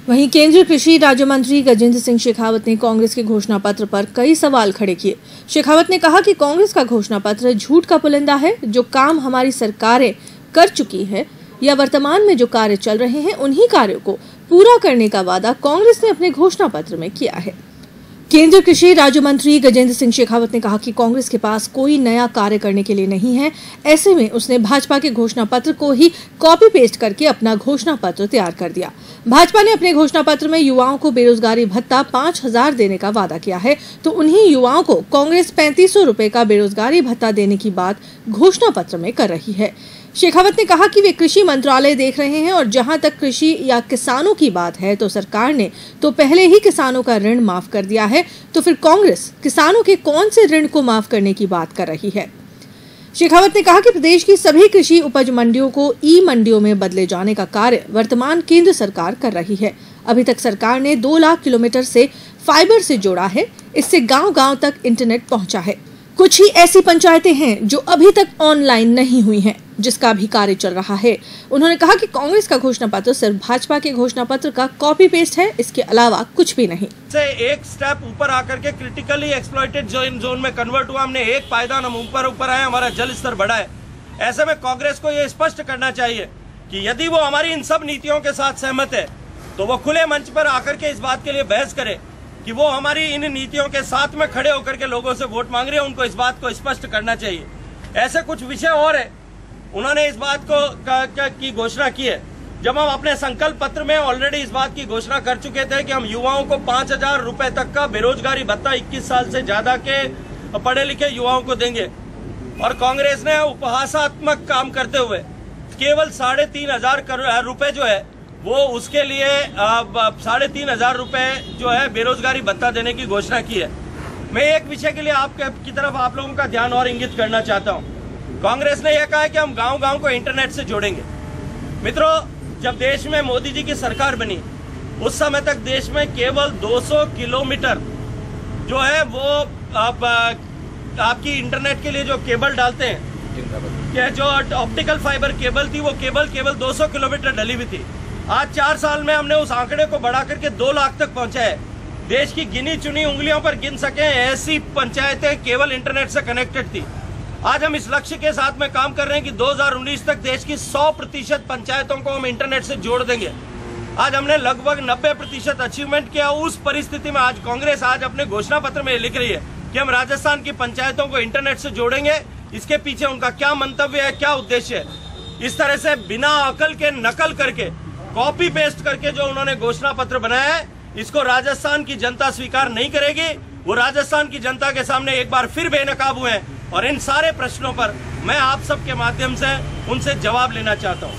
वहीं केंद्रीय कृषि राज्य मंत्री गजेंद्र सिंह शेखावत ने कांग्रेस के घोषणा पत्र पर कई सवाल खड़े किए। शेखावत ने कहा कि कांग्रेस का घोषणा पत्र झूठ का पुलिंदा है। जो काम हमारी सरकारें कर चुकी है या वर्तमान में जो कार्य चल रहे हैं, उन्हीं कार्यों को पूरा करने का वादा कांग्रेस ने अपने घोषणा पत्र में किया है। केंद्रीय कृषि राज्य मंत्री गजेंद्र सिंह शेखावत ने कहा कि कांग्रेस के पास कोई नया कार्य करने के लिए नहीं है। ऐसे में उसने भाजपा के घोषणा पत्र को ही कॉपी पेस्ट करके अपना घोषणा पत्र तैयार कर दिया। भाजपा ने अपने घोषणा पत्र में युवाओं को बेरोजगारी भत्ता 5,000 देने का वादा किया है, तो उन्हीं युवाओं को कांग्रेस 3500 रुपए का बेरोजगारी भत्ता देने की बात घोषणा पत्र में कर रही है। शेखावत ने कहा कि वे कृषि मंत्रालय देख रहे हैं और जहां तक कृषि या किसानों की बात है तो सरकार ने तो पहले ही किसानों का ऋण माफ कर दिया है, तो फिर कांग्रेस किसानों के कौन से ऋण को माफ करने की बात कर रही है। शेखावत ने कहा कि प्रदेश की सभी कृषि उपज मंडियों को ई मंडियों में बदले जाने का कार्य वर्तमान केंद्र सरकार कर रही है। अभी तक सरकार ने 2 लाख किलोमीटर से फाइबर से जोड़ा है। इससे गांव-गांव तक इंटरनेट पहुंचा है। कुछ ही ऐसी पंचायतें हैं जो अभी तक ऑनलाइन नहीं हुई हैं, जिसका भी कार्य चल रहा है। उन्होंने कहा कि कांग्रेस का घोषणा पत्र सिर्फ भाजपा के घोषणा पत्र का कॉपी पेस्ट है, इसके अलावा कुछ भी नहीं। से एक स्टेप ऊपर आकर के क्रिटिकली एक्सप्लॉइटेड जोन में कन्वर्ट हुआ। हमने एक पायदान हम ऊपर आए, हमारा जल स्तर बढ़ा है। ऐसे में कांग्रेस को ये स्पष्ट करना चाहिए कि यदि वो हमारी इन सब नीतियों के साथ सहमत है तो वो खुले मंच पर आकर के इस बात के लिए बहस करे कि वो हमारी इन नीतियों के साथ में खड़े होकर के लोगों से वोट मांग रहे हैं। उनको इस बात को स्पष्ट करना चाहिए। ऐसे कुछ विषय और है, उन्होंने इस बात को की घोषणा की है। जब हम अपने संकल्प पत्र में ऑलरेडी इस बात की घोषणा कर चुके थे कि हम युवाओं को 5,000 रुपए तक का बेरोजगारी भत्ता 21 साल से ज्यादा के पढ़े लिखे युवाओं को देंगे, और कांग्रेस ने उपहासात्मक काम करते हुए केवल 3,500 रुपए जो है वो उसके लिए 3,500 रुपए जो है बेरोजगारी भत्ता देने की घोषणा की है। मैं एक विषय के लिए आपकी तरफ आप लोगों का ध्यान और इंगित करना चाहता हूं। कांग्रेस ने यह कहा है कि हम गांव-गांव को इंटरनेट से जोड़ेंगे। मित्रों, जब देश में मोदी जी की सरकार बनी उस समय तक देश में केवल 200 किलोमीटर जो है वो आपकी इंटरनेट के लिए जो केबल डालते हैं, जो ऑप्टिकल फाइबर केबल थी, वो केवल 200 किलोमीटर डली हुई थी। आज 4 साल में हमने उस आंकड़े को बढ़ा करके 2 लाख तक पहुंचा है। देश की गिनी चुनी उंगलियों पर गिन सके ऐसी पंचायतें केवल इंटरनेट से कनेक्टेड थी। आज हम इस लक्ष्य के साथ में काम कर रहे हैं कि 2019 तक देश की 100% पंचायतों को हम इंटरनेट से जोड़ देंगे। आज हमने लगभग 90% अचीवमेंट किया। उस परिस्थिति में आज कांग्रेस आज अपने घोषणा पत्र में लिख रही है कि हम राजस्थान की पंचायतों को इंटरनेट से जोड़ेंगे। इसके पीछे उनका क्या मंतव्य है, क्या उद्देश्य है? इस तरह से बिना अकल के नकल करके, कॉपी पेस्ट करके जो उन्होंने घोषणा पत्र बनाया है, इसको राजस्थान की जनता स्वीकार नहीं करेगी। वो राजस्थान की जनता के सामने एक बार फिर बेनकाब हुए हैं और इन सारे प्रश्नों पर मैं आप सबके माध्यम से उनसे जवाब लेना चाहता हूं।